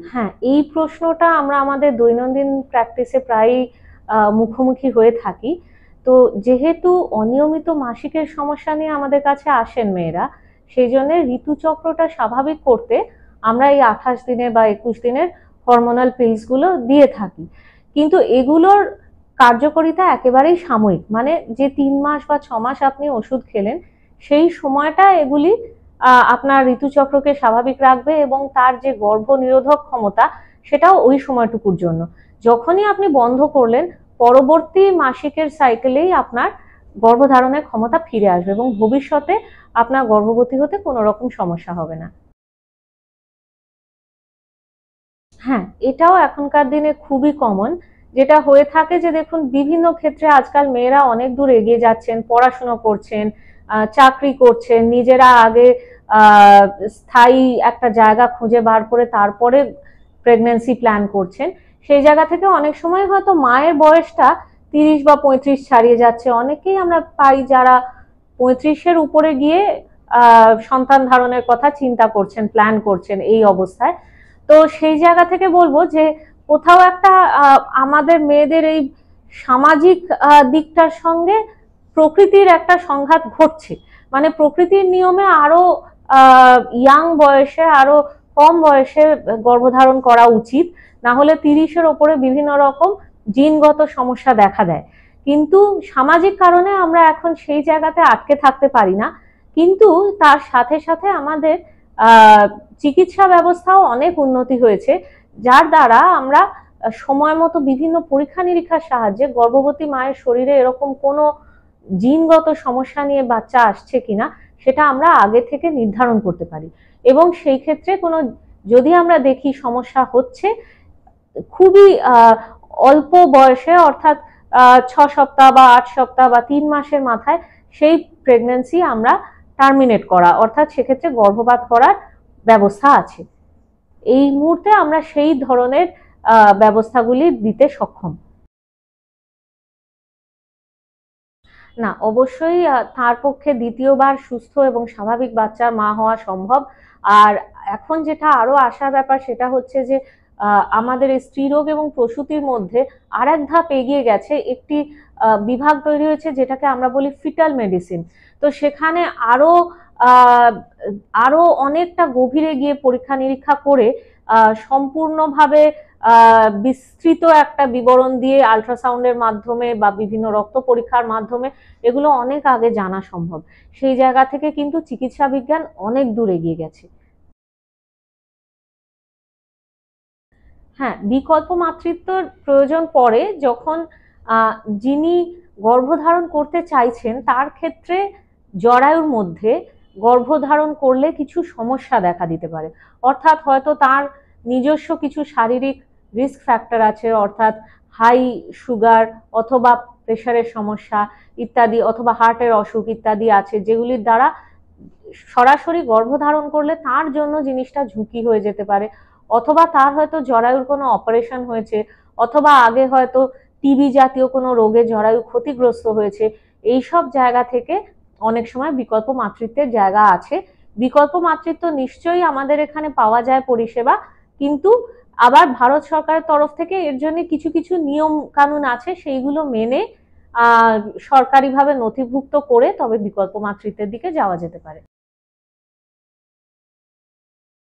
হ্যাঁ, এই প্রশ্নটা আমরা আমাদের দৈনন্দিন প্র্যাকটিসে প্রায়ই মুখোমুখি হয়ে থাকি। তো যেহেতু অনিয়মিত মাসিকের সমস্যা নিয়ে আমাদের কাছে আসেন মেয়েরা, সেই জন্য ঋতুচক্রটা স্বাভাবিক করতে আমরা এই 28 দিনের বা 21 দিনের হরমোনাল পিলস গুলো দিয়ে থাকি। কিন্তু এগুলোর কার্যকারিতা একেবারেই সাময়িক, মানে যে 3 মাস বা 6 মাস আপনি ওষুধ খেলেন সেই সময়টা এগুলি আপনার ঋতুচক্রকে স্বাভাবিক রাখবে এবং তার যে গর্ভনিরোধক ক্ষমতা সেটাও ওই সময়টুকুর জন্য। যখনই আপনি বন্ধ করলেন পরবর্তী মাসিকের সাইকেলেই আপনার গর্ভধারণের ক্ষমতা ফিরে আসবে এবং ভবিষ্যতে আপনার গর্ভবতী হতে কোনো রকম সমস্যা হবে না। হ্যাঁ, এটাও এখনকার দিনে খুবই কমন। যেটা হয়ে থাকে যে দেখুন বিভিন্ন ক্ষেত্রে আজকাল মেয়েরা অনেক দূর এগিয়ে যাচ্ছেন, পড়াশুনো করছেন, চাকরি করছেন, নিজেরা আগে আহ, স্থায়ী একটা জায়গা খুঁজে বার করে তারপরে প্রেগন্যান্সি প্ল্যান করছেন। সেই জায়গা থেকে অনেক সময় হয়তো মায়ের বয়সটা 30 বা 35 ছাড়িয়ে যাচ্ছে। অনেকেই আমরা পাই যারা 35-এর উপরে গিয়ে সন্তান ধারণের কথা চিন্তা করছেন, প্ল্যান করছেন এই অবস্থায়। তো সেই জায়গা থেকে বলবো যে কোথাও একটা আমাদের মেয়েদের এই সামাজিক দিকটার সঙ্গে প্রকৃতির একটা সংঘাত ঘটছে। মানে প্রকৃতির নিয়মে আরো ইয়াং বয়সে, আরো কম বয়সে গর্ভধারণ করা উচিত, না হলে 30-এর ওপরে বিভিন্ন রকম জিনগত সমস্যা দেখা দেয়। কিন্তু সামাজিক কারণে আমরা এখন সেই জায়গাতে আটকে থাকতে পারি না। কিন্তু তার সাথে সাথে আমাদের আহ চিকিৎসা ব্যবস্থাও অনেক উন্নতি হয়েছে, যার দ্বারা আমরা সময় মতো বিভিন্ন পরীক্ষা নিরীক্ষার সাহায্যে গর্ভবতী মায়ের শরীরে এরকম কোনো জিনগত সমস্যা নিয়ে বাচ্চা আসছে কিনা সেটা আমরা আগে থেকে নির্ধারণ করতে পারি। এবং সেই ক্ষেত্রে কোনো যদি আমরা দেখি সমস্যা হচ্ছে, খুবই অল্প বয়সে অর্থাৎ 6 সপ্তাহ বা 8 সপ্তাহ বা 3 মাসের মাথায় সেই প্রেগন্যান্সি আমরা টার্মিনেট করা, অর্থাৎ সেক্ষেত্রে গর্ভপাত করার ব্যবস্থা আছে। এই মুহূর্তে আমরা সেই ধরনের ব্যবস্থাগুলি দিতে সক্ষম। না, অবশ্যই তার পক্ষে দ্বিতীয়বার সুস্থ এবং স্বাভাবিক বাচ্চার মা হওয়া সম্ভব। আর এখন যেটা আরো আশার ব্যাপার সেটা হচ্ছে যে আমাদের এই স্ত্রীরোগ এবং প্রসূতির মধ্যে আর এক ধাপ এগিয়ে গেছে একটি বিভাগ তৈরি হয়েছে যেটাকে আমরা বলি ফিটাল মেডিসিন। তো সেখানে আরো আহ, আরো অনেকটা গভীরে গিয়ে পরীক্ষা নিরীক্ষা করে সম্পূর্ণভাবে বিস্তৃত একটা বিবরণ দিয়ে আল্ট্রাসাউন্ডের মাধ্যমে বা বিভিন্ন রক্ত পরীক্ষার মাধ্যমে এগুলো অনেক আগে জানা সম্ভব। সেই জায়গা থেকে কিন্তু চিকিৎসা বিজ্ঞান অনেক দূর এগিয়ে গেছে। হ্যাঁ, বিকল্প মাতৃত্বর প্রয়োজন পড়ে যখন আহ, যিনি গর্ভধারণ করতে চাইছেন তার ক্ষেত্রে জরায়ুর মধ্যে গর্ভধারণ করলে কিছু সমস্যা দেখা দিতে পারে। অর্থাৎ হয়তো তার নিজস্ব কিছু শারীরিক রিস্ক ফ্যাক্টর আছে, অর্থাৎ হাই সুগার অথবা প্রেশারের সমস্যা ইত্যাদি, অথবা হার্টের অসুখ ইত্যাদি আছে, যেগুলির দ্বারা সরাসরি গর্ভধারণ করলে তার জন্য জিনিসটা ঝুঁকি হয়ে যেতে পারে। অথবা তার হয়তো জরায়ুর কোনো অপারেশন হয়েছে, অথবা আগে হয়তো টিবি জাতীয় কোনো রোগে জরায়ু ক্ষতিগ্রস্ত হয়েছে। এইসব জায়গা থেকে অনেক সময় বিকল্প মাতৃত্বের জায়গা আছে। বিকল্প মাতৃত্ব নিশ্চয়ই আমাদের এখানে পাওয়া যায় পরিষেবা, কিন্তু আবার ভারত সরকারের তরফ থেকে এর জন্য কিছু কিছু নিয়ম কানুন আছে, সেইগুলো মেনে আহ সরকারিভাবে নথিভুক্ত করে তবে বিকল্প মাতৃত্বের দিকে যাওয়া যেতে পারে।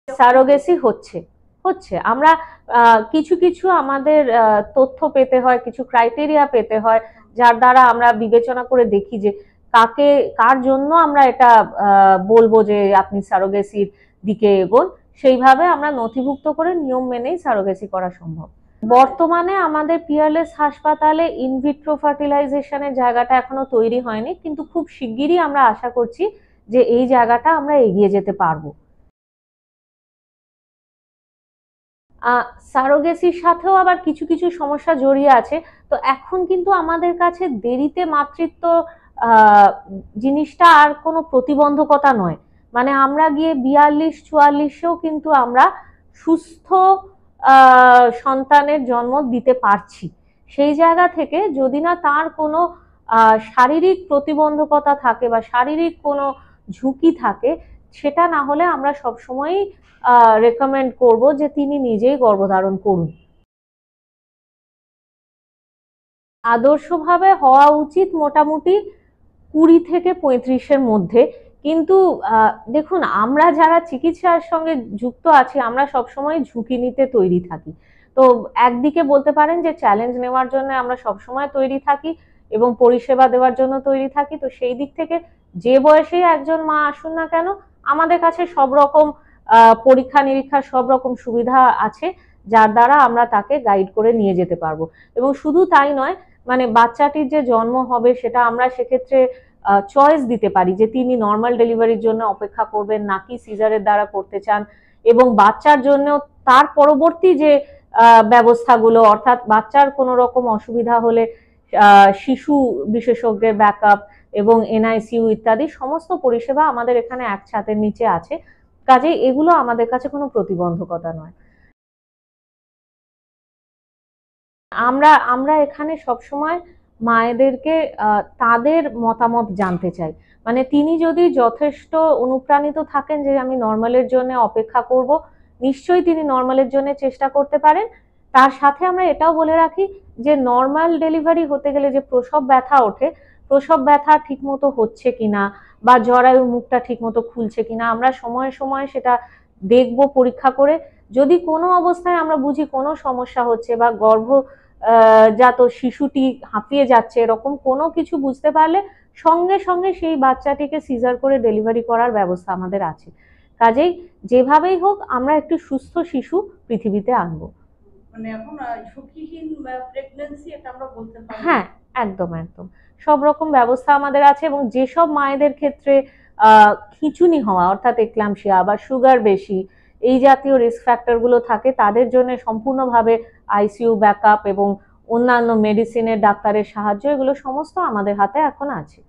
সারোগেসি হচ্ছে, হচ্ছে আমরা কিছু কিছু আমাদের তথ্য পেতে হয়, কিছু ক্রাইটেরিয়া পেতে হয়, যার দ্বারা আমরা বিবেচনা করে দেখি যে কাকে, কার জন্য আমরা এটা বলবো যে আপনি সারোগেসির দিকে এগোন। সেইভাবে আমরা নথিভুক্ত করে নিয়ম মেনেই সারোগেসি করা সম্ভব। বর্তমানে আমাদের পিয়ারলেস হাসপাতালে ইনভিট্রো ফার্টিলাইজেশনের জায়গাটা এখনো তৈরি হয়নি, কিন্তু খুব শিগগিরই আমরা আশা করছি যে এই জায়গাটা আমরা এগিয়ে যেতে পারবো। সারোগেসির সাথেও আবার কিছু কিছু সমস্যা জড়িয়ে আছে। তো এখন কিন্তু আমাদের কাছে দেরিতে মাতৃত্ব আহ, জিনিসটা আর কোনো প্রতিবন্ধকতা নয়। মানে আমরা গিয়ে 42-44-এও কিন্তু আমরা সুস্থ সন্তানের জন্ম দিতে পারছি। সেই জায়গা থেকে যদি না তার কোনো শারীরিক প্রতিবন্ধকতা থাকে বা শারীরিক কোনো ঝুঁকি থাকে, সেটা না হলে আমরা সবসময়ই রেকমেন্ড করব যে তিনি নিজেই গর্ভধারণ করুন। আদর্শভাবে হওয়া উচিত মোটামুটি 20 থেকে 35-এর মধ্যে। কিন্তু দেখুন, আমরা যারা চিকিৎসার সঙ্গে যুক্ত আছি আমরা সবসময় ঝুঁকি নিতে তৈরি থাকি। তো একদিকে বলতে পারেন যে চ্যালেঞ্জ নেওয়ার জন্য আমরা সবসময় তৈরি থাকি এবং পরিষেবা দেওয়ার জন্য তৈরি থাকি। তো সেই দিক থেকে যে বয়সেই একজন মা আসুন না কেন, আমাদের কাছে সব রকম পরীক্ষা নিরীক্ষার সব রকম সুবিধা আছে, যার দ্বারা আমরা তাকে গাইড করে নিয়ে যেতে পারবো। এবং শুধু তাই নয়, মানে বাচ্চাটির যে জন্ম হবে সেটা আমরা সেক্ষেত্রে চয়েস দিতে পারি যে তিনি নর্মাল ডেলিভারির জন্য অপেক্ষা করবেন নাকি সিজারের দ্বারা করতে চান। এবং বাচ্চার জন্য তার পরবর্তী যে ব্যবস্থাগুলো, অর্থাৎ বাচ্চার কোনো রকম অসুবিধা হলে শিশু বিশেষজ্ঞের ব্যাকআপ এবং এনআইসিইউ ইত্যাদি সমস্ত পরিষেবা আমাদের এখানে এক ছাদের নিচে আছে। কাজেই এগুলো আমাদের কাছে কোনো প্রতিবন্ধকতা নয়। আমরা আমরা এখানে সবসময় মায়েদেরকে তাদের মতামত জানতে চাই। মানে তিনি যদি যথেষ্ট অনুপ্রাণিত থাকেন যে আমি নর্মালের জন্য অপেক্ষা করব, নিশ্চয়ই তিনি নর্মালের জন্য চেষ্টা করতে পারেন। তার সাথে আমরা এটাও বলে রাখি যে নর্মাল ডেলিভারি হতে গেলে যে প্রসব ব্যথা ওঠে, প্রসব ব্যথা ঠিকমতো হচ্ছে কিনা বা জরায়ু মুখটা ঠিকমতো খুলছে কিনা আমরা সময়ে সময়ে সেটা দেখব পরীক্ষা করে। যদি কোনো অবস্থায় আমরা বুঝি কোনো সমস্যা হচ্ছে বা জাত শিশুটি হাঁপিয়ে যাচ্ছে, এরকম কোনো কিছু বুঝতে পারলে সঙ্গে সঙ্গে সেই বাচ্চাটিকে সিজার করে ডেলিভারি করার ব্যবস্থা আমাদের আছে। কাজেই যেভাবেই হোক আমরা একটি সুস্থ শিশু পৃথিবীতে আনবো। মানে এখন ঝুঁকিহীন প্রেগন্যান্সি এটা আমরা বলতে পারি। হ্যাঁ, একদম একদম সব রকম ব্যবস্থা আমাদের আছে। এবং যেসব মায়েদের ক্ষেত্রে খিঁচুনি হওয়া অর্থাৎ এক্লাম্পসিয়া বা সুগার বেশি, এই জাতীয় রিস্ক ফ্যাক্টর গুলো থাকে, তাদের জন্য সম্পূর্ণভাবে আইসিইউ ব্যাকআপ এবং অন্যান্য মেডিসিনের ডাক্তারের সাহায্য, এগুলো সমস্ত আমাদের হাতে এখন আছে।